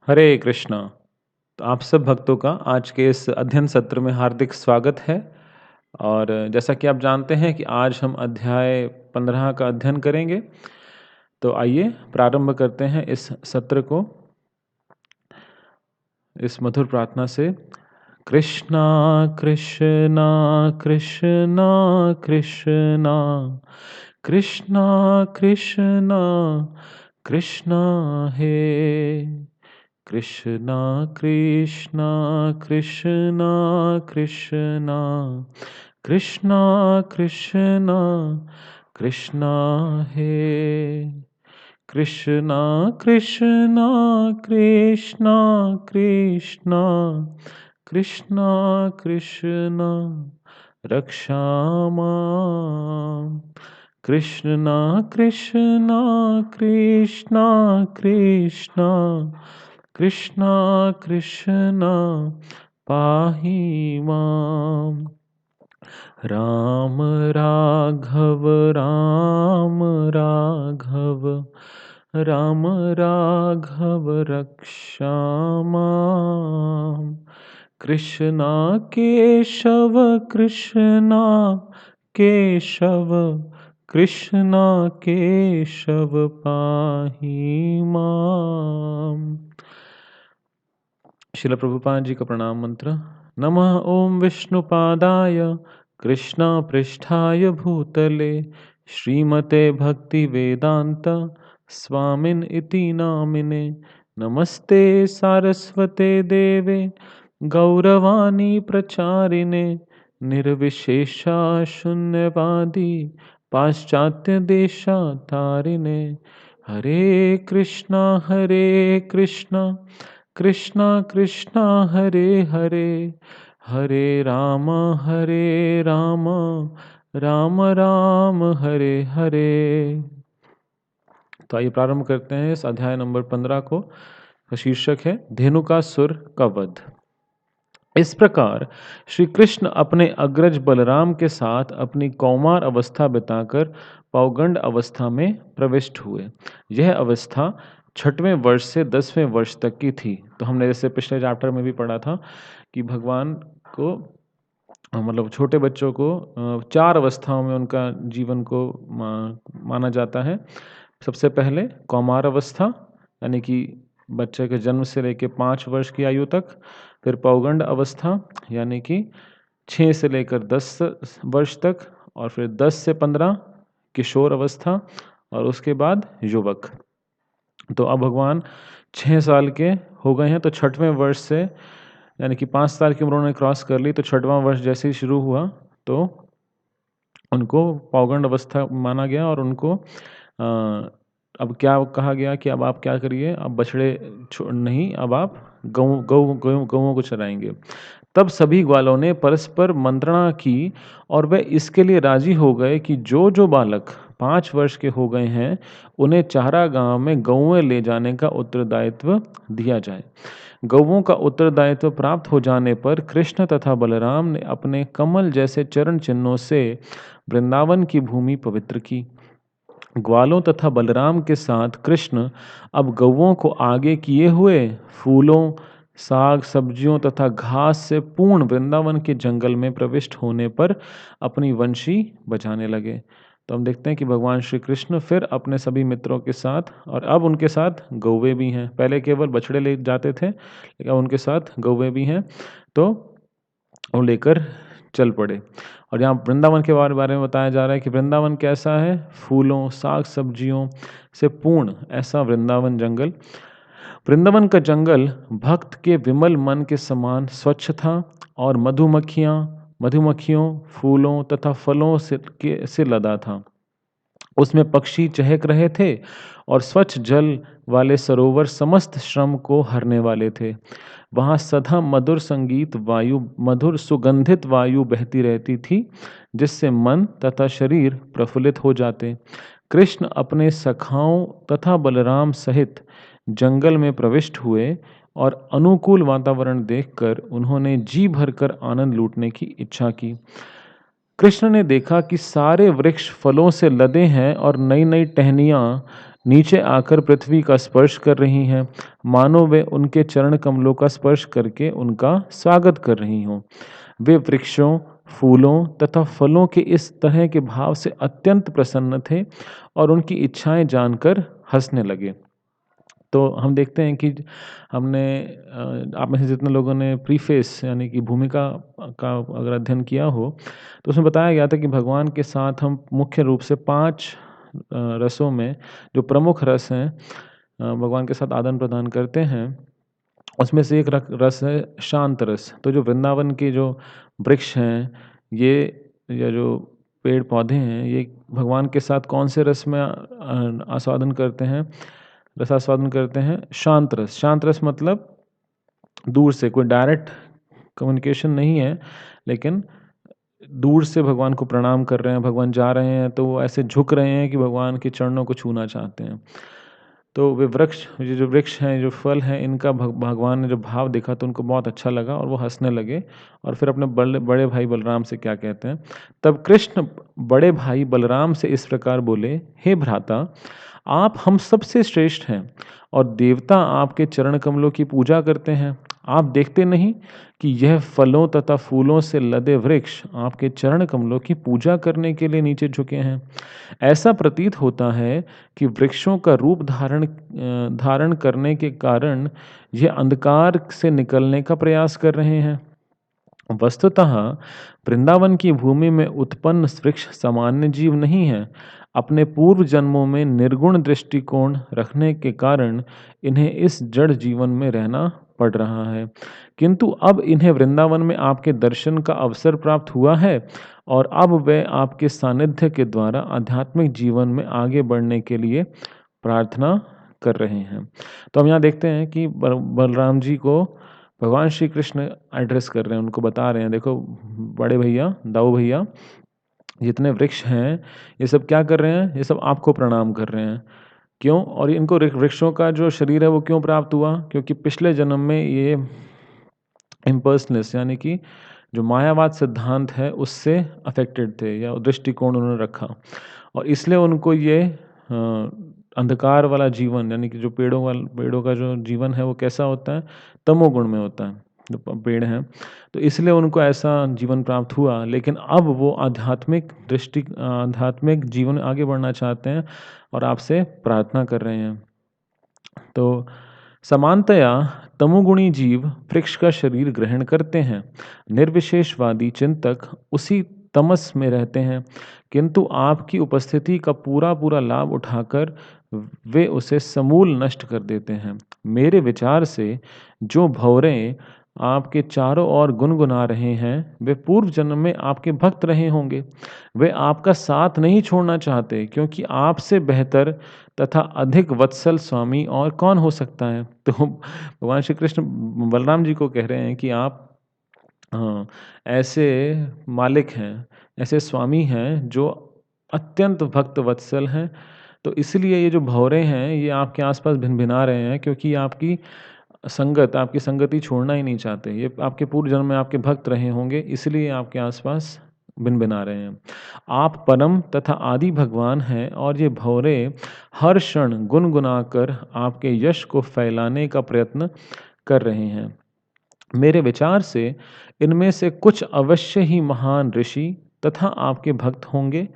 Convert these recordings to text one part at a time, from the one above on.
हरे कृष्णा। तो आप सब भक्तों का आज के इस अध्ययन सत्र में हार्दिक स्वागत है। और जैसा कि आप जानते हैं कि आज हम अध्याय 15 का अध्ययन करेंगे। तो आइए प्रारंभ करते हैं इस सत्र को इस मधुर प्रार्थना से। कृष्णा कृष्णा कृष्णा कृष्णा कृष्णा कृष्णा कृष्णा हे कृष्णा कृष्णा कृष्णा कृष्णा कृष्णा कृष्णा कृष्णा हे कृष्णा कृष्णा कृष्णा कृष्णा कृष्णा कृष्णा रक्षामां कृष्णा कृष्णा कृष्णा कृष्णा कृष्णा कृष्णा पाहि माम् राम राघव राम राघव राम राघव रक्षामां कृष्णा केशव कृष्णा केशव कृष्णा केशव पाहि माम्। शिल प्रभुपाद जी का प्रणाम मंत्र। नमः ओम विष्णुपादाय कृष्णा पृष्ठाय भूतले श्रीमते भक्ति वेदांत स्वामिन इति नामिने। नमस्ते सारस्वते देवे गौरवाणी प्रचारिणे निर्विशेषा शून्यवादी पाश्चात्य देशातारिणे। हरे कृष्णा कृष्णा कृष्णा हरे हरे हरे राम राम राम हरे हरे। तो आइए प्रारंभ करते हैं इस अध्याय नंबर 15 को। शीर्षक है धेनुकासुर का वध। इस प्रकार श्री कृष्ण अपने अग्रज बलराम के साथ अपनी कौमार अवस्था बिताकर पौगंड अवस्था में प्रविष्ट हुए। यह अवस्था 6वें वर्ष से 10वें वर्ष तक की थी। तो हमने जैसे पिछले चैप्टर में भी पढ़ा था कि भगवान को मतलब छोटे बच्चों को 4 अवस्थाओं में उनका जीवन को माना जाता है। सबसे पहले कौमार अवस्था यानी कि बच्चे के जन्म से लेकर 5 वर्ष की आयु तक। फिर पौगंड अवस्था यानी कि 6 से लेकर 10 वर्ष तक। और फिर 10 से 15 किशोर अवस्था। और उसके बाद युवक। तो अब भगवान 6 साल के हो गए हैं, तो 6वें वर्ष से यानी कि 5 साल की उम्र उन्होंने क्रॉस कर ली। तो 6वां वर्ष जैसे ही शुरू हुआ तो उनको पौगंड अवस्था माना गया और उनको अब क्या कहा गया कि अब आप क्या करिए, अब बछड़े नहीं, अब आप गौओं को चराएंगे। तब सभी ग्वालों ने परस्पर मंत्रणा की और वे इसके लिए राजी हो गए कि जो जो बालक 5 वर्ष के हो गए हैं उन्हें चारागाह में गौएं ले जाने का उत्तरदायित्व दिया जाए। गौओं का उत्तरदायित्व प्राप्त हो जाने पर कृष्ण तथा बलराम ने अपने कमल जैसे चरण चिन्हों से वृंदावन की भूमि पवित्र की। ग्वालों तथा बलराम के साथ कृष्ण अब गौओं को आगे किए हुए फूलों, साग सब्जियों तथा घास से पूर्ण वृंदावन के जंगल में प्रविष्ट होने पर अपनी वंशी बजाने लगे। तो हम देखते हैं कि भगवान श्री कृष्ण फिर अपने सभी मित्रों के साथ, और अब उनके साथ गौवे भी हैं। पहले केवल बछड़े ले जाते थे, लेकिन अब उनके साथ गौवे भी हैं। तो वो लेकर चल पड़े। और यहाँ वृंदावन के बारे में बताया जा रहा है कि वृंदावन कैसा है, फूलों साग सब्जियों से पूर्ण ऐसा वृंदावन जंगल। वृंदावन का जंगल भक्त के विमल मन के समान स्वच्छ था और मधुमक्खियों, फूलों तथा फलों से लदा था। उसमें पक्षी चहक रहे थे और स्वच्छ जल वाले सरोवर समस्त श्रम को हरने वाले थे। वहाँ सदा मधुर सुगंधित वायु बहती रहती थी, जिससे मन तथा शरीर प्रफुल्लित हो जाते। कृष्ण अपने सखाओं तथा बलराम सहित जंगल में प्रविष्ट हुए और अनुकूल वातावरण देखकर उन्होंने जी भरकर आनंद लूटने की इच्छा की। कृष्ण ने देखा कि सारे वृक्ष फलों से लदे हैं और नई नई टहनियाँ नीचे आकर पृथ्वी का स्पर्श कर रही हैं, मानो वे उनके चरण कमलों का स्पर्श करके उनका स्वागत कर रही हों। वे वृक्षों, फूलों तथा फलों के इस तरह के भाव से अत्यंत प्रसन्न थे और उनकी इच्छाएं जानकर हंसने लगे। तो हम देखते हैं कि हमने आप में से जितने लोगों ने प्रीफेस यानी कि भूमिका का अगर अध्ययन किया हो, तो उसमें बताया गया था कि भगवान के साथ हम मुख्य रूप से 5 रसों में जो प्रमुख रस हैं भगवान के साथ आदान-प्रदान करते हैं, उसमें से एक रस है शांत रस। तो जो वृंदावन के जो वृक्ष हैं, ये जो पेड़-पौधे हैं, ये भगवान के साथ कौन से रस में आस्वादन करते हैं? रसास्वादन करते हैं शांत रस। शांत रस मतलब दूर से कोई डायरेक्ट कम्युनिकेशन नहीं है, लेकिन दूर से भगवान को प्रणाम कर रहे हैं, भगवान जा रहे हैं तो वो ऐसे झुक रहे हैं कि भगवान के चरणों को छूना चाहते हैं। तो वे वृक्ष ये जो वृक्ष हैं, जो फल हैं, इनका भगवान ने जो भाव देखा तो उनको बहुत अच्छा लगा और वो हँसने लगे और फिर अपने बड़े भाई बलराम से क्या कहते हैं, तब कृष्ण बड़े भाई बलराम से इस प्रकार बोले, हे भ्राता, आप हम सबसे श्रेष्ठ हैं और देवता आपके चरण कमलों की पूजा करते हैं। आप देखते नहीं कि यह फलों तथा फूलों से लदे वृक्ष आपके चरण कमलों की पूजा करने के लिए नीचे झुके हैं। ऐसा प्रतीत होता है कि वृक्षों का रूप धारण करने के कारण यह अंधकार से निकलने का प्रयास कर रहे हैं। वस्तुतः वृंदावन की भूमि में उत्पन्न वृक्ष सामान्य जीव नहीं है। अपने पूर्व जन्मों में निर्गुण दृष्टिकोण रखने के कारण इन्हें इस जड़ जीवन में रहना पड़ रहा है, किंतु अब इन्हें वृंदावन में आपके दर्शन का अवसर प्राप्त हुआ है और अब वे आपके सानिध्य के द्वारा आध्यात्मिक जीवन में आगे बढ़ने के लिए प्रार्थना कर रहे हैं। तो हम यहाँ देखते हैं कि बलराम जी को भगवान श्री कृष्ण एड्रेस कर रहे हैं, उनको बता रहे हैं, देखो बड़े भैया, दाऊ भैया, जितने वृक्ष हैं, ये सब क्या कर रहे हैं? ये सब आपको प्रणाम कर रहे हैं। क्यों? और इनको वृक्षों का जो शरीर है वो क्यों प्राप्त हुआ? क्योंकि पिछले जन्म में ये इम्पर्सननेस यानी कि जो मायावाद सिद्धांत है उससे अफेक्टेड थे या दृष्टिकोण उन्होंने रखा और इसलिए उनको ये अंधकार वाला जीवन यानी कि जो पेड़ों का जो जीवन है वो कैसा होता है? तमोगुण में होता है, जो पेड़ हैं। तो इसलिए उनको ऐसा जीवन प्राप्त हुआ, लेकिन अब वो आध्यात्मिक जीवन आगे बढ़ना चाहते हैं और आपसे प्रार्थना कर रहे हैं। तो समानतया तमोगुणी जीव वृक्ष का शरीर ग्रहण करते हैं। निर्विशेषवादी चिंतक उसी तमस में रहते हैं, किंतु आपकी उपस्थिति का पूरा पूरा लाभ उठाकर वे उसे समूल नष्ट कर देते हैं। मेरे विचार से जो भंवरे आपके चारों ओर गुनगुना रहे हैं, वे पूर्व जन्म में आपके भक्त रहे होंगे। वे आपका साथ नहीं छोड़ना चाहते, क्योंकि आपसे बेहतर तथा अधिक वत्सल स्वामी और कौन हो सकता है? तो भगवान श्री कृष्ण बलराम जी को कह रहे हैं कि आप ऐसे मालिक हैं, ऐसे स्वामी हैं जो अत्यंत भक्त वत्सल हैं। तो इसलिए ये जो भंवरे हैं, ये आपके आस-पास भिनभिना रहे हैं, क्योंकि आपकी आपकी संगति छोड़ना ही नहीं चाहते। ये आपके पूर्व जन्म में आपके भक्त रहे होंगे, इसलिए आपके आस-पास भिनभिना रहे हैं। आप परम तथा आदि भगवान हैं और ये भंवरे हर क्षण गुनगुनाकर आपके यश को फैलाने का प्रयत्न कर रहे हैं। मेरे विचार से इनमें से कुछ अवश्य ही महान ऋषि तथा आपके भक्त होंगे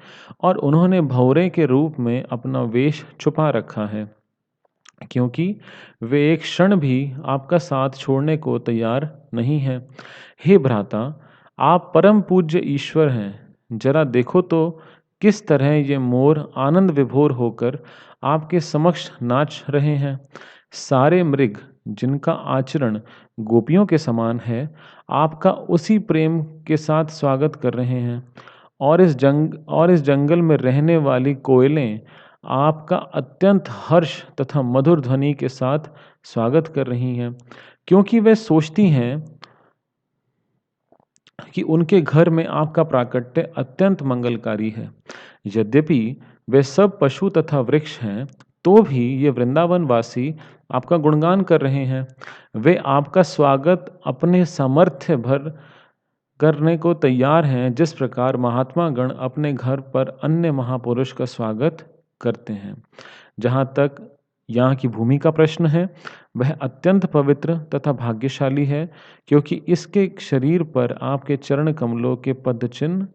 और उन्होंने भंवरे के रूप में अपना वेश छुपा रखा है, क्योंकि वे एक क्षण भी आपका साथ छोड़ने को तैयार नहीं हैं। हे भ्राता, आप परम पूज्य ईश्वर हैं। जरा देखो तो किस तरह ये मोर आनंद विभोर होकर आपके समक्ष नाच रहे हैं। सारे मृग, जिनका आचरण गोपियों के समान है, आपका उसी प्रेम के साथ स्वागत कर रहे हैं और इस जंगल में रहने वाली कोयलें आपका अत्यंत हर्ष तथा मधुर ध्वनि के साथ स्वागत कर रही हैं, क्योंकि वे सोचती हैं कि उनके घर में आपका प्राकट्य अत्यंत मंगलकारी है। यद्यपि वे सब पशु तथा वृक्ष हैं, तो भी ये वृंदावन वासी आपका गुणगान कर रहे हैं। वे आपका स्वागत अपने सामर्थ्य भर करने को तैयार हैं, जिस प्रकार महात्मा गण अपने घर पर अन्य महापुरुष का स्वागत करते हैं। जहाँ तक यहाँ की भूमि का प्रश्न है, वह अत्यंत पवित्र तथा भाग्यशाली है, क्योंकि इसके शरीर पर आपके चरण कमलों के पद चिन्ह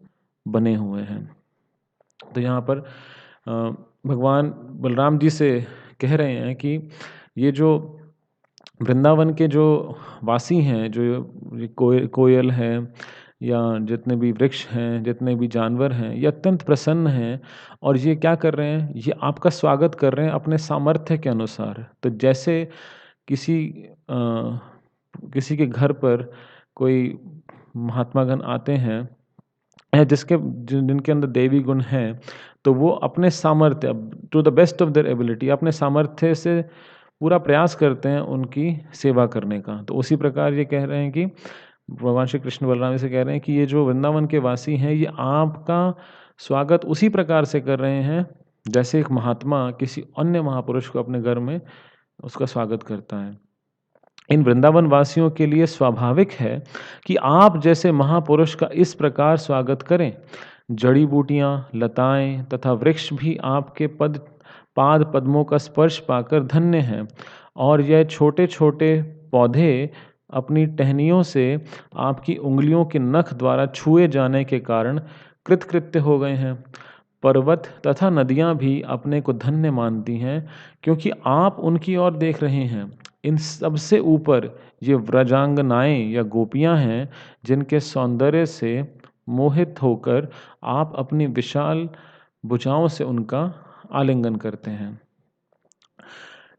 बने हुए हैं। तो यहाँ पर भगवान बलराम जी से कह रहे हैं कि ये जो वृंदावन के जो वासी हैं, जो ये कोयल हैं या जितने भी वृक्ष हैं, जितने भी जानवर हैं, ये अत्यंत प्रसन्न हैं और ये क्या कर रहे हैं, ये आपका स्वागत कर रहे हैं अपने सामर्थ्य के अनुसार। तो जैसे किसी किसी के घर पर कोई महात्मागण आते हैं या जिनके अंदर दैवी गुण हैं, तो वो अपने सामर्थ्य to the best of their ability अपने सामर्थ्य से पूरा प्रयास करते हैं उनकी सेवा करने का। तो उसी प्रकार ये कह रहे हैं कि भगवान श्री कृष्ण बलराम जी से कह रहे हैं कि ये जो वृंदावन के वासी हैं, ये आपका स्वागत उसी प्रकार से कर रहे हैं, जैसे एक महात्मा किसी अन्य महापुरुष को अपने घर में उसका स्वागत करता है। इन वृंदावन वासियों के लिए स्वाभाविक है कि आप जैसे महापुरुष का इस प्रकार स्वागत करें। जड़ी बूटियां, लताएं तथा वृक्ष भी आपके पाद पद्मों का स्पर्श पाकर धन्य हैं और यह छोटे-छोटे पौधे अपनी टहनियों से आपकी उंगलियों के नख द्वारा छुए जाने के कारण कृतकृत्य हो गए हैं। पर्वत तथा नदियां भी अपने को धन्य मानती हैं, क्योंकि आप उनकी ओर देख रहे हैं। इन सबसे ऊपर ये व्रजांगनाएं या गोपियां हैं, जिनके सौंदर्य से मोहित होकर आप अपनी विशाल भुजाओं से उनका आलिंगन करते हैं।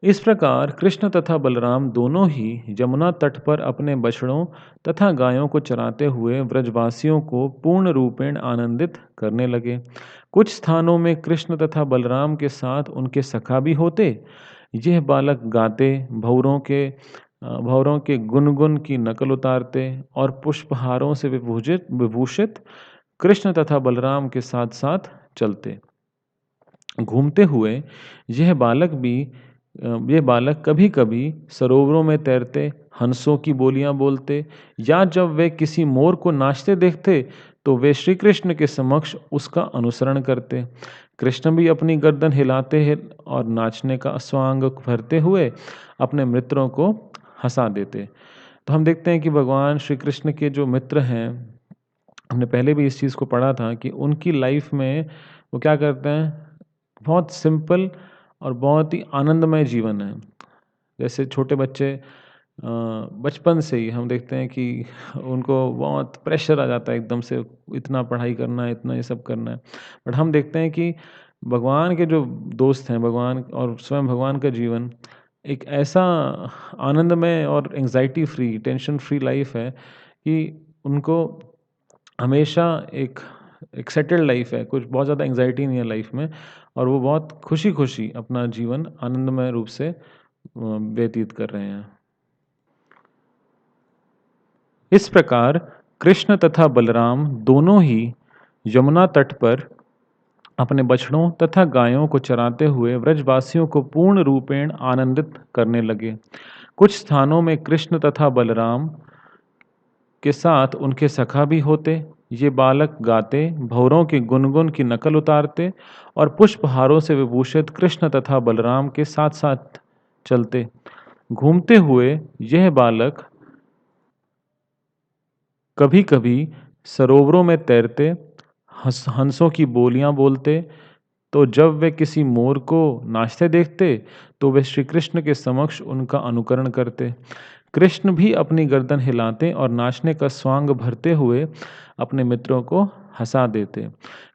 इस प्रकार कृष्ण तथा बलराम दोनों ही यमुना तट पर अपने बछड़ों तथा गायों को चराते हुए ब्रजवासियों को पूर्ण रूपेण आनंदित करने लगे। कुछ स्थानों में कृष्ण तथा बलराम के साथ उनके सखा भी होते। यह बालक गाते, भौरों के गुनगुन की नकल उतारते और पुष्पहारों से विभूषित कृष्ण तथा बलराम के साथ साथ चलते। घूमते हुए यह बालक भी ये बालक कभी-कभी सरोवरों में तैरते, हंसों की बोलियां बोलते या जब वे किसी मोर को नाचते देखते, तो वे श्री कृष्ण के समक्ष उसका अनुसरण करते। कृष्ण भी अपनी गर्दन हिलाते हैं और नाचने का स्वांग भरते हुए अपने मित्रों को हंसा देते। तो हम देखते हैं कि भगवान श्री कृष्ण के जो मित्र हैं, हमने पहले भी इस चीज़ को पढ़ा था कि उनकी लाइफ में वो क्या करते हैं, बहुत सिंपल और बहुत ही आनंदमय जीवन है। जैसे छोटे बच्चे बचपन से ही हम देखते हैं कि उनको बहुत प्रेशर आ जाता है एकदम से, इतना पढ़ाई करना है, इतना ये सब करना है। बट हम देखते हैं कि भगवान के जो दोस्त हैं, भगवान और स्वयं भगवान का जीवन एक ऐसा आनंदमय और anxiety free, tension free life है कि उनको हमेशा एक सेटल्ड लाइफ है, कुछ बहुत ज़्यादा एंग्जायटी नहीं है लाइफ में और वो बहुत खुशी-खुशी अपना जीवन आनंदमय रूप से व्यतीत कर रहे हैं। इस प्रकार कृष्ण तथा बलराम दोनों ही यमुना तट पर अपने बछड़ों तथा गायों को चराते हुए व्रजवासियों को पूर्ण रूपेण आनंदित करने लगे। कुछ स्थानों में कृष्ण तथा बलराम के साथ उनके सखा भी होते। ये बालक गाते, भौरों के गुनगुन की नकल उतारते और पुष्पहारों से विभूषित कृष्ण तथा बलराम के साथ-साथ चलते। घूमते हुए यह बालक कभी-कभी सरोवरों में तैरते, हंसों की बोलियां बोलते, तो जब वे किसी मोर को नाचते देखते, तो वे श्री कृष्ण के समक्ष उनका अनुकरण करते। कृष्ण भी अपनी गर्दन हिलाते और नाचने का स्वांग भरते हुए अपने मित्रों को हंसा देते।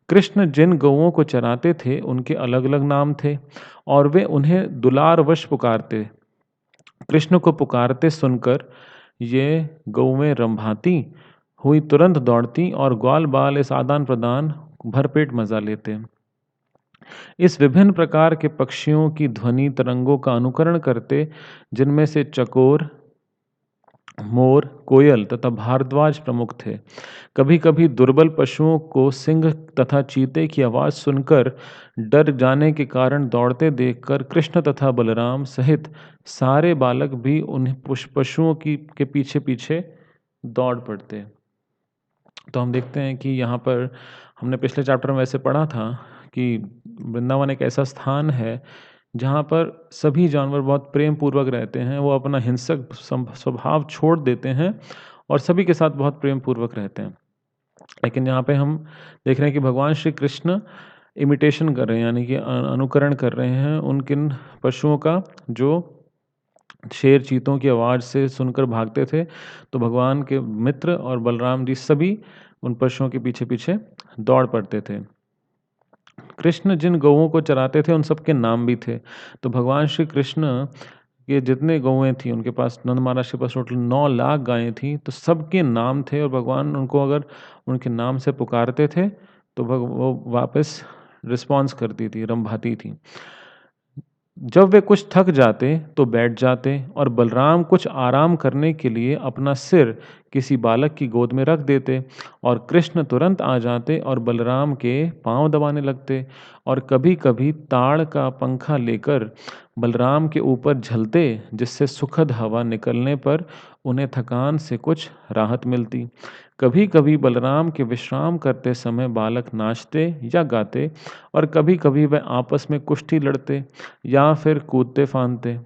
कृष्ण जिन गौओं को चराते थे, उनके अलग-अलग नाम थे और वे उन्हें दुलारवश पुकारते। कृष्ण को पुकारते सुनकर ये गौएं रंभाती हुई तुरंत दौड़ती और ग्वाल-बाल इस आदान-प्रदान भरपेट मजा लेते। इस विभिन्न प्रकार के पक्षियों की ध्वनि तरंगों का अनुकरण करते, जिनमें से चकोर, मोर, कोयल तथा भारद्वाज प्रमुख थे। कभी-कभी दुर्बल पशुओं को सिंह तथा चीते की आवाज़ सुनकर डर जाने के कारण दौड़ते देखकर कृष्ण तथा बलराम सहित सारे बालक भी उन पशुओं के पीछे-पीछे दौड़ पड़ते। तो हम देखते हैं कि यहाँ पर हमने पिछले चैप्टर में ऐसे पढ़ा था कि वृंदावन एक ऐसा स्थान है जहाँ पर सभी जानवर बहुत प्रेम पूर्वक रहते हैं, वो अपना हिंसक स्वभाव छोड़ देते हैं और सभी के साथ बहुत प्रेम पूर्वक रहते हैं। लेकिन यहाँ पे हम देख रहे हैं कि भगवान श्री कृष्ण इमिटेशन कर रहे हैं, यानी कि अनुकरण कर रहे हैं उन किन पशुओं का जो शेर चीतों की आवाज़ से सुनकर भागते थे। तो भगवान के मित्र और बलराम जी सभी उन पशुओं के पीछे-पीछे दौड़ पड़ते थे। कृष्ण जिन गौओं को चराते थे उन सब के नाम भी थे। तो भगवान श्री कृष्ण के जितने गौएँ थीं, उनके पास नंद महाराज के पास टोटल 9 लाख गायें थीं, तो सबके नाम थे और भगवान उनको अगर उनके नाम से पुकारते थे, तो वो वापस रिस्पॉन्स करती थी, रंभाती थीं। जब वे कुछ थक जाते तो बैठ जाते और बलराम कुछ आराम करने के लिए अपना सिर किसी बालक की गोद में रख देते और कृष्ण तुरंत आ जाते और बलराम के पांव दबाने लगते और कभी-कभी ताड़ का पंखा लेकर बलराम के ऊपर झलते, जिससे सुखद हवा निकलने पर उन्हें थकान से कुछ राहत मिलती। कभी-कभी बलराम के विश्राम करते समय बालक नाचते या गाते और कभी-कभी वह आपस में कुश्ती लड़ते या फिर कूदते-फांदते।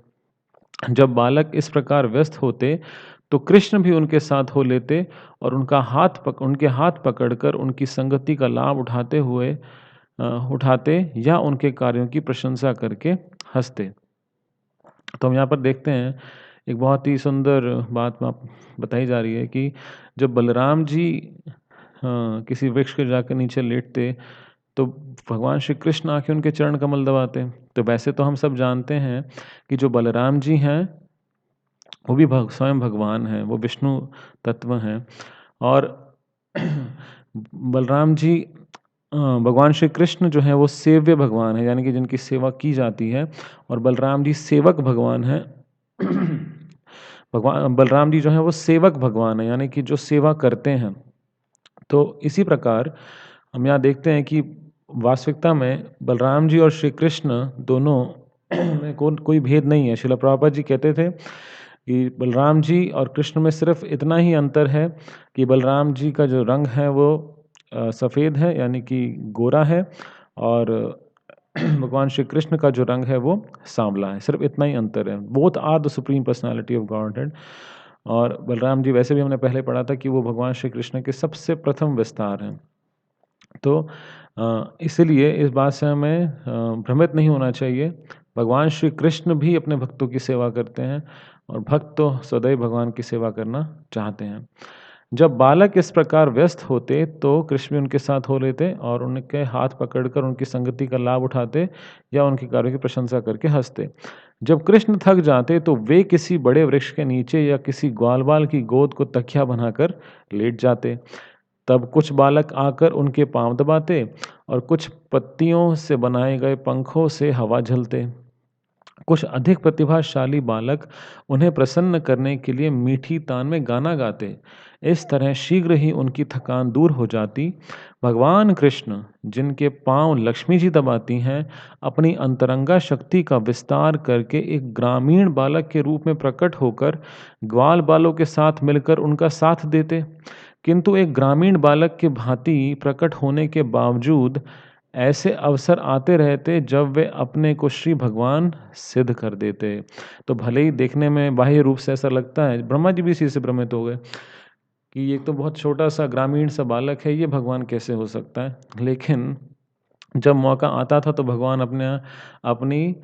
जब बालक इस प्रकार व्यस्त होते, तो कृष्ण भी उनके साथ हो लेते और उनके हाथ पकड़कर उनकी संगति का लाभ उठाते या उनके कार्यों की प्रशंसा करके हँसते। तो हम यहाँ पर देखते हैं, एक बहुत ही सुंदर बात बताई जा रही है कि जब बलराम जी किसी वृक्ष के जाकर नीचे लेटते, तो भगवान श्री कृष्ण आके उनके चरण कमल दबाते। तो वैसे तो हम सब जानते हैं कि जो बलराम जी हैं, वो भी स्वयं भगवान हैं, वो विष्णु तत्व हैं और बलराम जी भगवान श्री कृष्ण जो हैं वो सेव्य भगवान हैं, यानी कि जिनकी सेवा की जाती है और बलराम जी सेवक भगवान हैं। भगवान बलराम जी जो हैं वो सेवक भगवान हैं, यानी कि जो सेवा करते हैं। तो इसी प्रकार हम यहाँ देखते हैं कि वास्तविकता में बलराम जी और श्री कृष्ण दोनों में कोई भेद नहीं है। श्रील प्रभुपाद जी कहते थे कि बलराम जी और कृष्ण में सिर्फ इतना ही अंतर है कि बलराम जी का जो रंग है वो सफ़ेद है, यानी कि गोरा है, और भगवान श्री कृष्ण का जो रंग है वो सांवला है। सिर्फ इतना ही अंतर है। Both are the supreme personality of godhead. और बलराम जी वैसे भी हमने पहले पढ़ा था कि वो भगवान श्री कृष्ण के सबसे प्रथम विस्तार हैं। तो इसलिए इस बात से हमें भ्रमित नहीं होना चाहिए। भगवान श्री कृष्ण भी अपने भक्तों की सेवा करते हैं और भक्त तो सदैव भगवान की सेवा करना चाहते हैं। जब बालक इस प्रकार व्यस्त होते तो कृष्ण भी उनके साथ हो लेते और उनके हाथ पकड़कर उनकी संगति का लाभ उठाते या उनके कार्यों की प्रशंसा करके हंसते। जब कृष्ण थक जाते तो वे किसी बड़े वृक्ष के नीचे या किसी ग्वालवाल की गोद को तकिया बनाकर लेट जाते। तब कुछ बालक आकर उनके पांव दबाते और कुछ पत्तियों से बनाए गए पंखों से हवा झलते। कुछ अधिक प्रतिभाशाली बालक उन्हें प्रसन्न करने के लिए मीठी तान में गाना गाते। इस तरह शीघ्र ही उनकी थकान दूर हो जाती। भगवान कृष्ण, जिनके पांव लक्ष्मी जी दबाती हैं, अपनी अंतरंगा शक्ति का विस्तार करके एक ग्रामीण बालक के रूप में प्रकट होकर ग्वाल बालों के साथ मिलकर उनका साथ देते। किंतु एक ग्रामीण बालक के भांति प्रकट होने के बावजूद ऐसे अवसर आते रहते जब वे अपने को श्री भगवान सिद्ध कर देते। तो भले ही देखने में बाह्य रूप से ऐसा लगता है, ब्रह्मा जी भी इसी से भ्रमित हो गए कि ये तो बहुत छोटा सा ग्रामीण सा बालक है, ये भगवान कैसे हो सकता है। लेकिन जब मौका आता था तो भगवान अपनी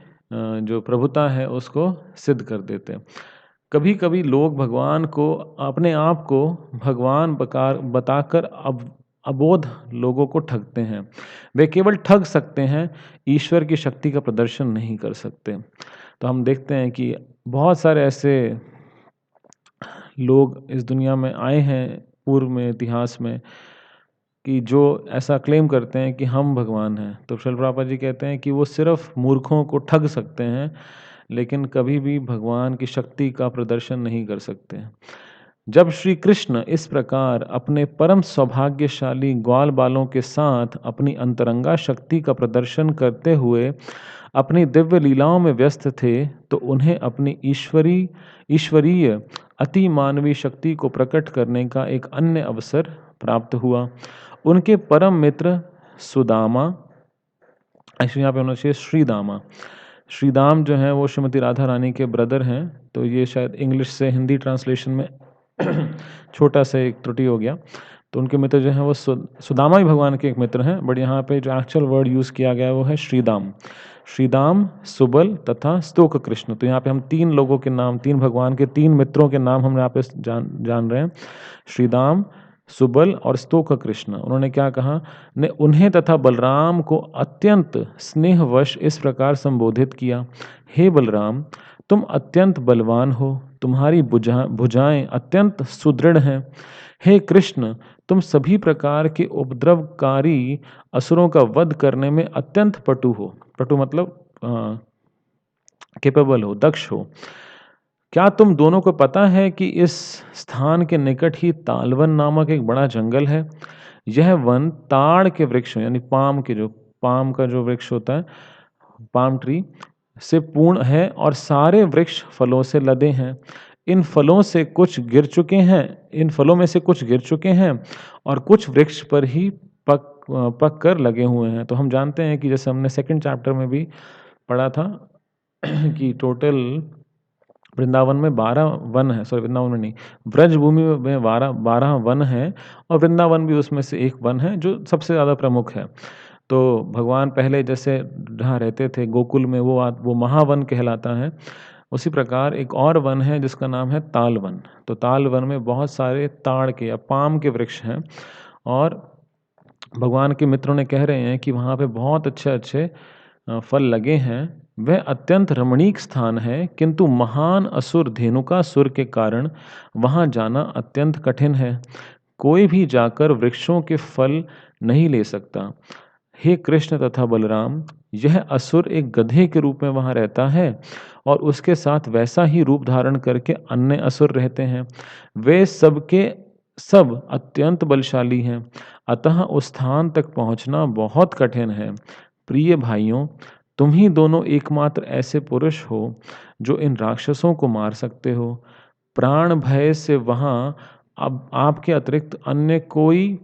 जो प्रभुता है उसको सिद्ध कर देते। कभी कभी लोग भगवान को अपने आप को भगवान बताकर अब अबोध लोगों को ठगते हैं। वे केवल ठग सकते हैं, ईश्वर की शक्ति का प्रदर्शन नहीं कर सकते। तो हम देखते हैं कि बहुत सारे ऐसे लोग इस दुनिया में आए हैं पूर्व में, इतिहास में, कि जो ऐसा क्लेम करते हैं कि हम भगवान हैं। तो श्रील प्रभुपाद जी कहते हैं कि वो सिर्फ मूर्खों को ठग सकते हैं, लेकिन कभी भी भगवान की शक्ति का प्रदर्शन नहीं कर सकते। जब श्री कृष्ण इस प्रकार अपने परम सौभाग्यशाली ग्वाल बालों के साथ अपनी अंतरंगा शक्ति का प्रदर्शन करते हुए अपनी दिव्य लीलाओं में व्यस्त थे, तो उन्हें अपनी ईश्वरीय अति मानवीय शक्ति को प्रकट करने का एक अन्य अवसर प्राप्त हुआ। उनके परम मित्र सुदामा, एक्चुअली यहाँ पे होना चाहिए श्रीदामा, श्रीदाम जो हैं वो श्रीमती राधा रानी के ब्रदर हैं, तो ये शायद इंग्लिश से हिंदी ट्रांसलेशन में छोटा सा एक त्रुटि हो गया। तो उनके मित्र जो हैं वो सुदामा ही भगवान के एक मित्र हैं, बट यहाँ पे जो एक्चुअल वर्ड यूज़ किया गया है वो है श्रीदाम। श्रीदाम, सुबल तथा स्तोक कृष्ण। तो यहाँ पे हम 3 लोगों के नाम, 3 भगवान के 3 मित्रों के नाम हम यहाँ पे जान रहे हैं, श्रीदाम, सुबल और स्तोक कृष्ण। उन्होंने क्या कहा, ने उन्हें तथा बलराम को अत्यंत स्नेहवश इस प्रकार संबोधित किया, हे बलराम, तुम अत्यंत बलवान हो, तुम्हारी भुजाएं अत्यंत सुदृढ़ हैं। हे कृष्ण, तुम सभी प्रकार के उपद्रवकारी असुरों का वध करने में अत्यंत पटु हो। पटु मतलब कैपेबल हो, दक्ष हो। क्या तुम दोनों को पता है कि इस स्थान के निकट ही तालवन नामक एक बड़ा जंगल है? यह वन ताड़ के वृक्षों यानी पाम का जो वृक्ष होता है, पाम ट्री से पूर्ण है और सारे वृक्ष फलों से लदे हैं। इन फलों में से कुछ गिर चुके हैं और कुछ वृक्ष पर ही पक कर लगे हुए हैं। तो हम जानते हैं कि जैसे हमने सेकंड चैप्टर में भी पढ़ा था कि टोटल वृंदावन में 12 वन है, सॉरी वृंदावन में नहीं, ब्रज भूमि में 12 वन हैं और वृंदावन भी उसमें से एक वन है जो सबसे ज़्यादा प्रमुख है। तो भगवान पहले जैसे जहाँ रहते थे गोकुल में, वो महावन कहलाता है। उसी प्रकार एक और वन है जिसका नाम है ताल वन। तो ताल वन में बहुत सारे ताड़ के या पाम के वृक्ष हैं और भगवान के मित्रों ने कह रहे हैं कि वहाँ पे बहुत अच्छे अच्छे फल लगे हैं। वह अत्यंत रमणीक स्थान है, किंतु महान असुर धेनुकासुर के कारण वहाँ जाना अत्यंत कठिन है। कोई भी जाकर वृक्षों के फल नहीं ले सकता। हे कृष्ण तथा बलराम, यह असुर एक गधे के रूप में वहाँ रहता है और उसके साथ वैसा ही रूप धारण करके अन्य असुर रहते हैं। वे सबके सब अत्यंत बलशाली हैं, अतः उस स्थान तक पहुँचना बहुत कठिन है। प्रिय भाइयों, तुम ही दोनों एकमात्र ऐसे पुरुष हो जो इन राक्षसों को मार सकते हो। प्राण भय से वहाँ अब आपके अतिरिक्त अन्य कोई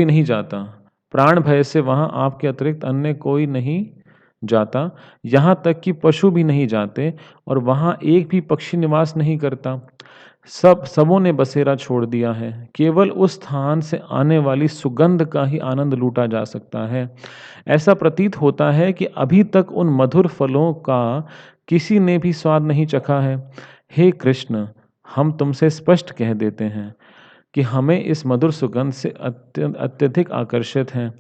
नहीं जाता। प्राण भय से वहाँ आपके अतिरिक्त अन्य कोई नहीं जाता, यहाँ तक कि पशु भी नहीं जाते और वहाँ एक भी पक्षी निवास नहीं करता। सबों ने बसेरा छोड़ दिया है। केवल उस स्थान से आने वाली सुगंध का ही आनंद लूटा जा सकता है। ऐसा प्रतीत होता है कि अभी तक उन मधुर फलों का किसी ने भी स्वाद नहीं चखा है। हे कृष्ण, हम तुमसे स्पष्ट कह देते हैं कि हमें इस मधुर सुगंध से अत्यधिक आकर्षित हैं।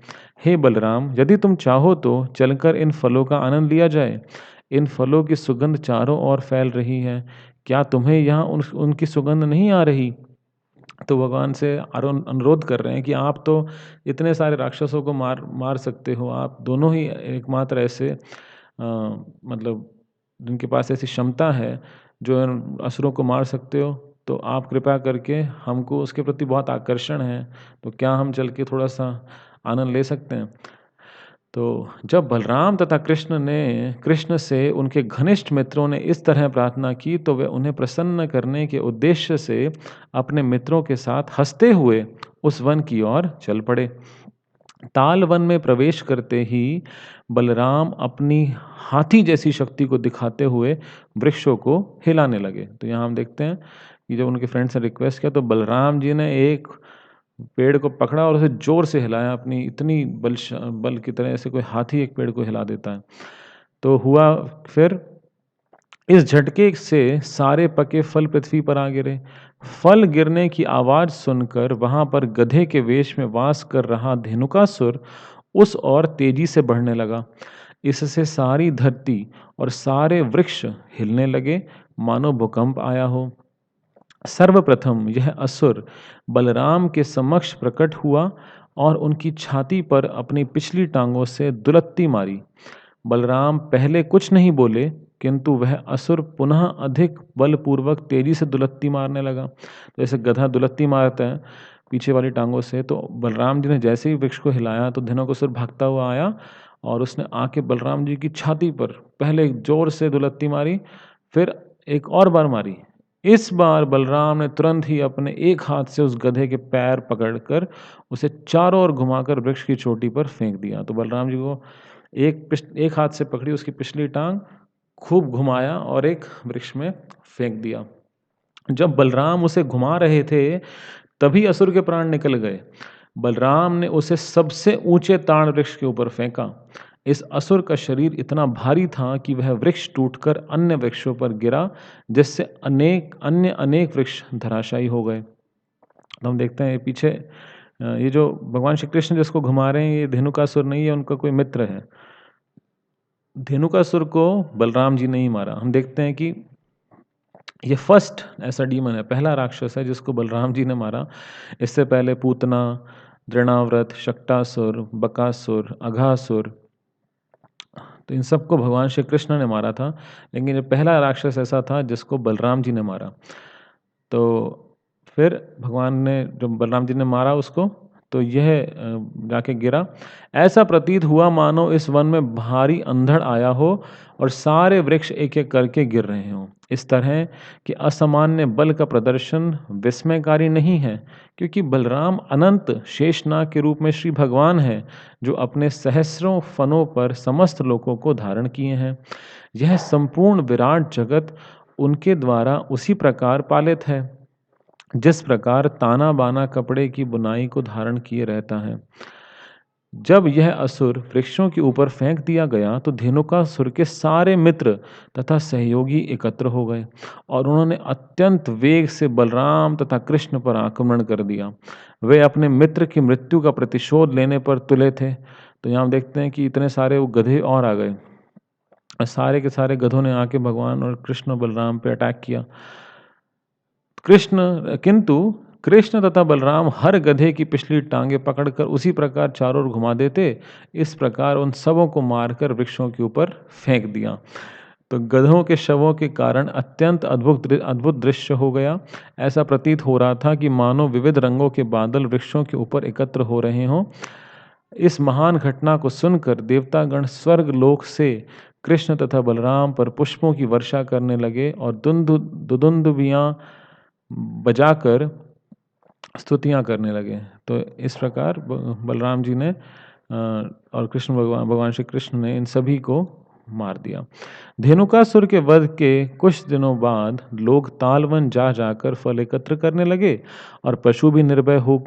हे बलराम, यदि तुम चाहो तो चलकर इन फलों का आनंद लिया जाए। इन फलों की सुगंध चारों ओर फैल रही है। क्या तुम्हें यहाँ उनकी सुगंध नहीं आ रही? तो भगवान से अनुरोध कर रहे हैं कि आप तो इतने सारे राक्षसों को मार सकते हो, आप दोनों ही एकमात्र ऐसे मतलब जिनके पास ऐसी क्षमता है जो इन असुरों को मार सकते हो। तो आप कृपया करके, हमको उसके प्रति बहुत आकर्षण है, तो क्या हम चल के थोड़ा सा आनंद ले सकते हैं? तो जब बलराम तथा कृष्ण से उनके घनिष्ठ मित्रों ने इस तरह प्रार्थना की तो वे उन्हें प्रसन्न करने के उद्देश्य से अपने मित्रों के साथ हंसते हुए उस वन की ओर चल पड़े। ताल वन में प्रवेश करते ही बलराम अपनी हाथी जैसी शक्ति को दिखाते हुए वृक्षों को हिलाने लगे। तो यहाँ हम देखते हैं कि जब उनके फ्रेंड्स ने रिक्वेस्ट किया तो बलराम जी ने एक पेड़ को पकड़ा और उसे जोर से हिलाया, अपनी इतनी बल की तरह, ऐसे कोई हाथी एक पेड़ को हिला देता है। तो हुआ फिर, इस झटके से सारे पके फल पृथ्वी पर आ गिरे। फल गिरने की आवाज सुनकर वहां पर गधे के वेश में वास कर रहा धेनुकासुर उस ओर तेजी से बढ़ने लगा। इससे सारी धरती और सारे वृक्ष हिलने लगे, मानो भूकंप आया हो। सर्वप्रथम यह असुर बलराम के समक्ष प्रकट हुआ और उनकी छाती पर अपनी पिछली टांगों से दुलत्ती मारी। बलराम पहले कुछ नहीं बोले, किंतु वह असुर पुनः अधिक बलपूर्वक तेजी से दुलत्ती मारने लगा। तो जैसे गधा दुलत्ती मारता है पीछे वाली टांगों से, तो बलराम जी ने जैसे ही वृक्ष को हिलाया तो धेनुकासुर भागता हुआ आया और उसने आके बलराम जी की छाती पर पहले जोर से दुलत्ती मारी, फिर एक और बार मारी। इस बार बलराम ने तुरंत ही अपने एक हाथ से उस गधे के पैर पकड़कर उसे चारों ओर घुमाकर वृक्ष की चोटी पर फेंक दिया। तो बलराम जी को एक हाथ से पकड़ी उसकी पिछली टांग, खूब घुमाया और एक वृक्ष में फेंक दिया। जब बलराम उसे घुमा रहे थे, तभी असुर के प्राण निकल गए। बलराम ने उसे सबसे ऊंचे ताड़ वृक्ष के ऊपर फेंका। इस असुर का शरीर इतना भारी था कि वह वृक्ष टूटकर अन्य वृक्षों पर गिरा, जिससे अनेक वृक्ष धराशायी हो गए। तो हम देखते हैं पीछे ये जो भगवान श्री कृष्ण जिसको घुमा रहे हैं, ये धेनुकासुर नहीं है, उनका कोई मित्र है। धेनुकासुर को बलराम जी ने ही मारा। हम देखते हैं कि ये फर्स्ट ऐसा डीमन है, पहला राक्षस है जिसको बलराम जी ने मारा। इससे पहले पूतना, दृणाव्रत, शक्टासुर, बकासुर, अघासुर, तो इन सबको भगवान श्री कृष्ण ने मारा था, लेकिन ये पहला राक्षस ऐसा था जिसको बलराम जी ने मारा। तो फिर भगवान ने, जब बलराम जी ने मारा उसको, तो यह जाके गिरा। ऐसा प्रतीत हुआ मानो इस वन में भारी अंधड़ आया हो और सारे वृक्ष एक एक करके गिर रहे हों। इस तरह कि असामान्य बल का प्रदर्शन विस्मयकारी नहीं है, क्योंकि बलराम अनंत शेषनाग के रूप में श्री भगवान है, जो अपने सहस्रों फनों पर समस्त लोकों को धारण किए हैं। यह संपूर्ण विराट जगत उनके द्वारा उसी प्रकार पालित है, जिस प्रकार ताना बाना कपड़े की बुनाई को धारण किए रहता है। जब यह असुर वृक्षों के ऊपर फेंक दिया गया, तो धेनुकासुर के सारे मित्र तथा सहयोगी एकत्र हो गए और उन्होंने अत्यंत वेग से बलराम तथा कृष्ण पर आक्रमण कर दिया। वे अपने मित्र की मृत्यु का प्रतिशोध लेने पर तुले थे। तो यहाँ हम देखते हैं कि इतने सारे वो गधे और आ गए और सारे के सारे गधों ने आके भगवान और कृष्ण और बलराम पे अटैक किया। किंतु कृष्ण तथा बलराम हर गधे की पिछली टांगे पकड़कर उसी प्रकार चारों ओर घुमा देते। इस प्रकार उन सबों को मारकर वृक्षों के ऊपर फेंक दिया। तो गधों के शवों के कारण अत्यंत अद्भुत दृश्य हो गया। ऐसा प्रतीत हो रहा था कि मानो विविध रंगों के बादल वृक्षों के ऊपर एकत्र हो रहे हों। इस महान घटना को सुनकर देवतागण स्वर्ग लोक से कृष्ण तथा बलराम पर पुष्पों की वर्षा करने लगे और दुदुंदुभियां बजाकर स्तुतियां करने लगे। तो इस प्रकार बलराम जी ने और भगवान श्री कृष्ण ने इन सभी को मार दिया। धेनुकासुर के वध के कुछ दिनों बाद लोग तालवन जा जाकर फल एकत्र करने लगे और पशु भी निर्भय हो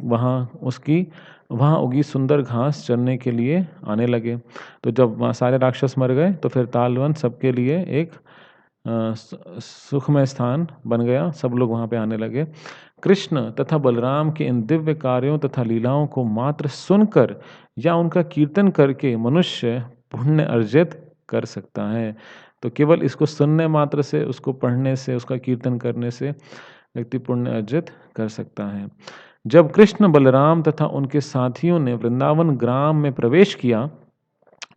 वहाँ उगी सुंदर घास चरने के लिए आने लगे। तो जब वहाँ सारे राक्षस मर गए, तो फिर तालवन सबके लिए एक सुखमय स्थान बन गया। सब लोग वहाँ पे आने लगे। कृष्ण तथा बलराम के इन दिव्य कार्यों तथा लीलाओं को मात्र सुनकर या उनका कीर्तन करके मनुष्य पुण्य अर्जित कर सकता है। तो केवल इसको सुनने मात्र से, उसको पढ़ने से, उसका कीर्तन करने से व्यक्ति पुण्य अर्जित कर सकता है। जब कृष्ण, बलराम तथा उनके साथियों ने वृंदावन ग्राम में प्रवेश किया,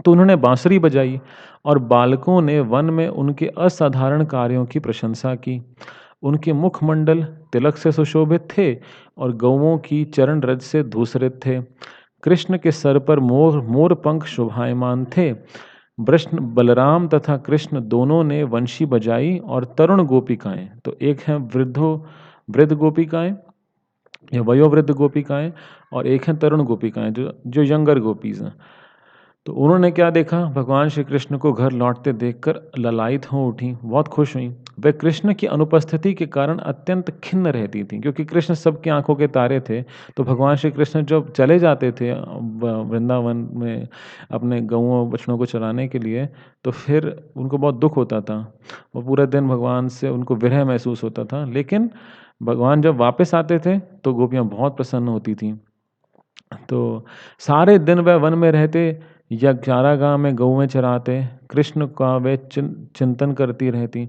तो उन्होंने बांसुरी बजाई और बालकों ने वन में उनके असाधारण कार्यों की प्रशंसा की। उनके मुखमंडल तिलक से सुशोभित थे और गौओं की चरण रज से धूसरित थे। कृष्ण के सर पर मोर पंख शोभायमान थे। बलराम तथा कृष्ण दोनों ने वंशी बजाई और तरुण गोपिकाएं, तो एक है वृद्ध गोपिकाएं या वयोवृद्ध गोपिकाएं, और एक है तरुण गोपिकाएं जो यंगर गोपीज हैं। तो उन्होंने क्या देखा, भगवान श्री कृष्ण को घर लौटते देखकर ललायित हो उठी, बहुत खुश हुई। वे कृष्ण की अनुपस्थिति के कारण अत्यंत खिन्न रहती थीं, क्योंकि कृष्ण सबकी आंखों के तारे थे। तो भगवान श्री कृष्ण जब चले जाते थे वृंदावन में अपने गौओं बछड़ों को चराने के लिए, तो फिर उनको बहुत दुख होता था। वो पूरे दिन भगवान से उनको विरह महसूस होता था। लेकिन भगवान जब वापस आते थे तो गोपियाँ बहुत प्रसन्न होती थीं। तो सारे दिन वह वन में रहते या चारागाह में गौएं चराते, कृष्ण का वे चिंतन करती रहती।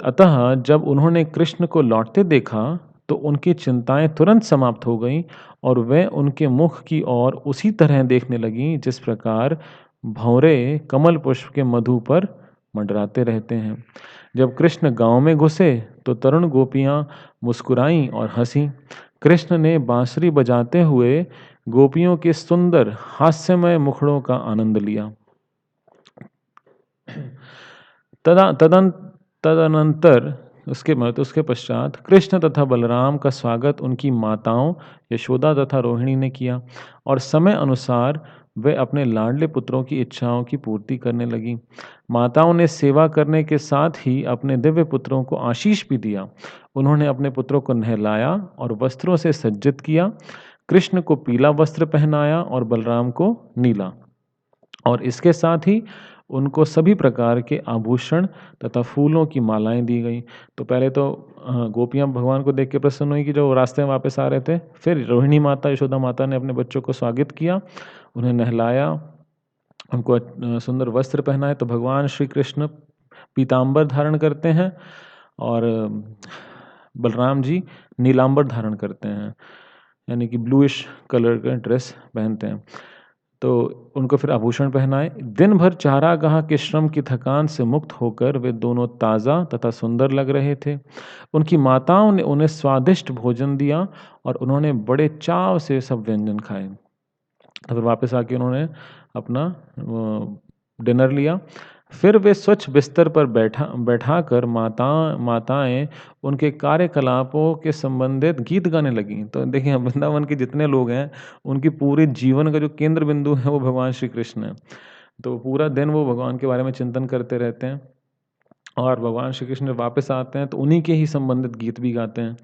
अतः जब उन्होंने कृष्ण को लौटते देखा, तो उनकी चिंताएं तुरंत समाप्त हो गईं और वे उनके मुख की ओर उसी तरह देखने लगीं जिस प्रकार भंवरे कमल पुष्प के मधु पर मंडराते रहते हैं। जब कृष्ण गांव में घुसे, तो तरुण गोपियां मुस्कुराईं और हंसीं। कृष्ण ने बांसुरी बजाते हुए गोपियों के सुंदर हास्यमय मुखड़ों का आनंद लिया। तदनंतर उसके पश्चात कृष्ण तथा बलराम का स्वागत उनकी माताओं यशोदा तथा रोहिणी ने किया और समय अनुसार वे अपने लाडले पुत्रों की इच्छाओं की पूर्ति करने लगी। माताओं ने सेवा करने के साथ ही अपने दिव्य पुत्रों को आशीष भी दिया। उन्होंने अपने पुत्रों को नहलाया और वस्त्रों से सज्जित किया। कृष्ण को पीला वस्त्र पहनाया और बलराम को नीला, और इसके साथ ही उनको सभी प्रकार के आभूषण तथा फूलों की मालाएं दी गई। तो पहले तो गोपियाँ भगवान को देख के प्रसन्न हुई कि जो रास्ते में वापस आ रहे थे। फिर रोहिणी माता, यशोदा माता ने अपने बच्चों को स्वागत किया, उन्हें नहलाया, उनको सुंदर वस्त्र पहनाए। तो भगवान श्री कृष्ण पीताम्बर धारण करते हैं और बलराम जी नीलांबर धारण करते हैं, यानी कि ब्लूइश कलर का ड्रेस पहनते हैं। तो उनको फिर आभूषण पहनाए। दिन भर चारागाह के श्रम की थकान से मुक्त होकर वे दोनों ताज़ा तथा सुंदर लग रहे थे। उनकी माताओं ने उन्हें स्वादिष्ट भोजन दिया और उन्होंने बड़े चाव से सब व्यंजन खाए। तो फिर वापस आके उन्होंने अपना डिनर लिया। फिर वे स्वच्छ बिस्तर पर बैठाकर माताएं उनके कार्यकलापों के संबंधित गीत गाने लगीं। तो देखिए, वृंदावन के जितने लोग हैं, उनकी पूरे जीवन का जो केंद्र बिंदु है वो भगवान श्री कृष्ण है। तो पूरा दिन वो भगवान के बारे में चिंतन करते रहते हैं और भगवान श्री कृष्ण जब वापस आते हैं तो उन्हीं के ही संबंधित गीत भी गाते हैं।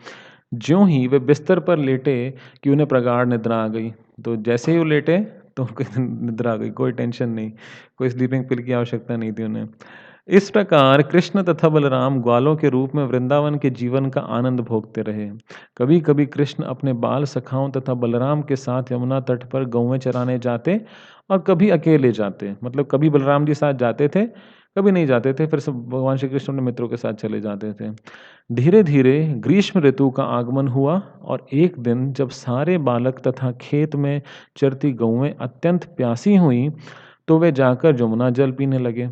ज्यों ही वे बिस्तर पर लेटे कि उन्हें प्रगाढ़ निद्रा आ गई। तो जैसे ही वो लेटे तो उनको निद्रा आ गई, कोई टेंशन नहीं, कोई स्लीपिंग पिल की आवश्यकता नहीं थी उन्हें। इस प्रकार कृष्ण तथा बलराम ग्वालों के रूप में वृंदावन के जीवन का आनंद भोगते रहे। कभी कभी कृष्ण अपने बाल सखाओं तथा बलराम के साथ यमुना तट पर गौवें चराने जाते और कभी अकेले जाते। मतलब कभी बलराम जी साथ जाते थे, कभी नहीं जाते थे, फिर सब भगवान श्री कृष्ण अपने मित्रों के साथ चले जाते थे। धीरे धीरे ग्रीष्म ऋतु का आगमन हुआ और एक दिन जब सारे बालक तथा खेत में चरती गौएं अत्यंत प्यासी हुईं, तो वे जाकर जमुना जल पीने लगे।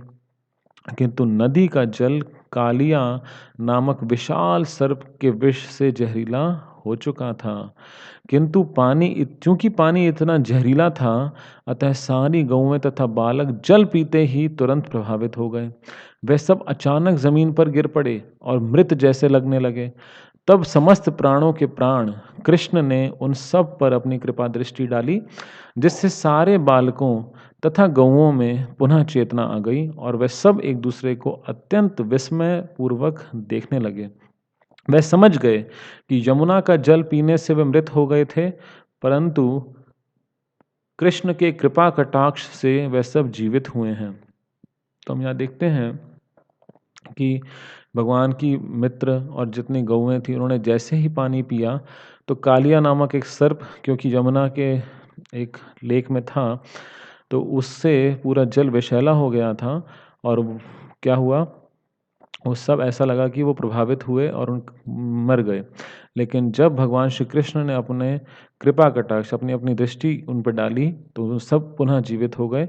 किंतु नदी का जल कालिया नामक विशाल सर्प के विष से जहरीला हो चुका था। किंतु चूंकि पानी इतना जहरीला था, अतः सारी गौएं तथा बालक जल पीते ही तुरंत प्रभावित हो गए। वे सब अचानक जमीन पर गिर पड़े और मृत जैसे लगने लगे। तब समस्त प्राणों के प्राण कृष्ण ने उन सब पर अपनी कृपा दृष्टि डाली, जिससे सारे बालकों तथा गौओं में पुनः चेतना आ गई और वे सब एक दूसरे को अत्यंत विस्मय पूर्वक देखने लगे। वे समझ गए कि यमुना का जल पीने से वे मृत हो गए थे, परंतु कृष्ण के कृपा कटाक्ष से वे सब जीवित हुए हैं। तो हम यहाँ देखते हैं कि भगवान की मित्र और जितनी गौएं थी, उन्होंने जैसे ही पानी पिया तो कालिया नामक एक सर्प, क्योंकि यमुना के एक लेक में था, तो उससे पूरा जल विषैला हो गया था। और क्या हुआ, वो सब ऐसा लगा कि वो प्रभावित हुए और मर गए। लेकिन जब भगवान श्री कृष्ण ने अपने कृपा कटाक्ष, अपनी अपनी दृष्टि उन पर डाली, तो वो सब पुनः जीवित हो गए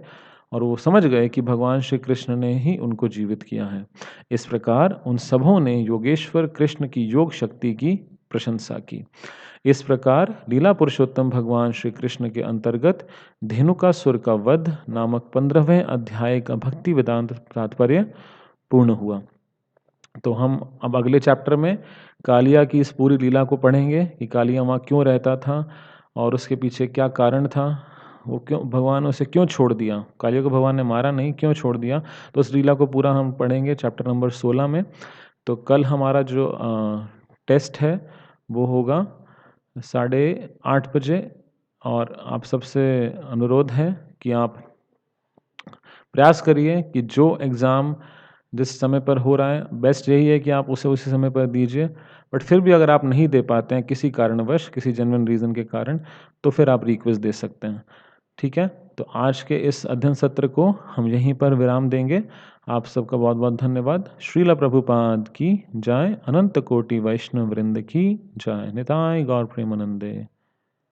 और वो समझ गए कि भगवान श्री कृष्ण ने ही उनको जीवित किया है। इस प्रकार उन सबों ने योगेश्वर कृष्ण की योग शक्ति की प्रशंसा की। इस प्रकार लीला पुरुषोत्तम भगवान श्री कृष्ण के अंतर्गत धेनुकासुर का वध नामक 15वें अध्याय का भक्ति वेदांत तात्पर्य पूर्ण हुआ। तो हम अब अगले चैप्टर में कालिया की इस पूरी लीला को पढ़ेंगे कि कालिया वहाँ क्यों रहता था और उसके पीछे क्या कारण था, वो क्यों, भगवान ने उसे क्यों छोड़ दिया, कालिया को भगवान ने मारा नहीं, क्यों छोड़ दिया। तो उस लीला को पूरा हम पढ़ेंगे चैप्टर नंबर 16 में। तो कल हमारा जो टेस्ट है वो होगा 8:30 बजे, और आप सबसे अनुरोध है कि आप प्रयास करिए कि जो एग्ज़ाम जिस समय पर हो रहा है, बेस्ट यही है कि आप उसे उसी समय पर दीजिए। बट फिर भी अगर आप नहीं दे पाते हैं किसी कारणवश, किसी जेन्युइन रीज़न के कारण, तो फिर आप रिक्वेस्ट दे सकते हैं। ठीक है? तो आज के इस अध्ययन सत्र को हम यहीं पर विराम देंगे। आप सबका बहुत बहुत धन्यवाद। श्रील प्रभुपाद की जय, अनंत कोटि वैष्णव वृंद की जय, निताय गौर प्रेमानंदे।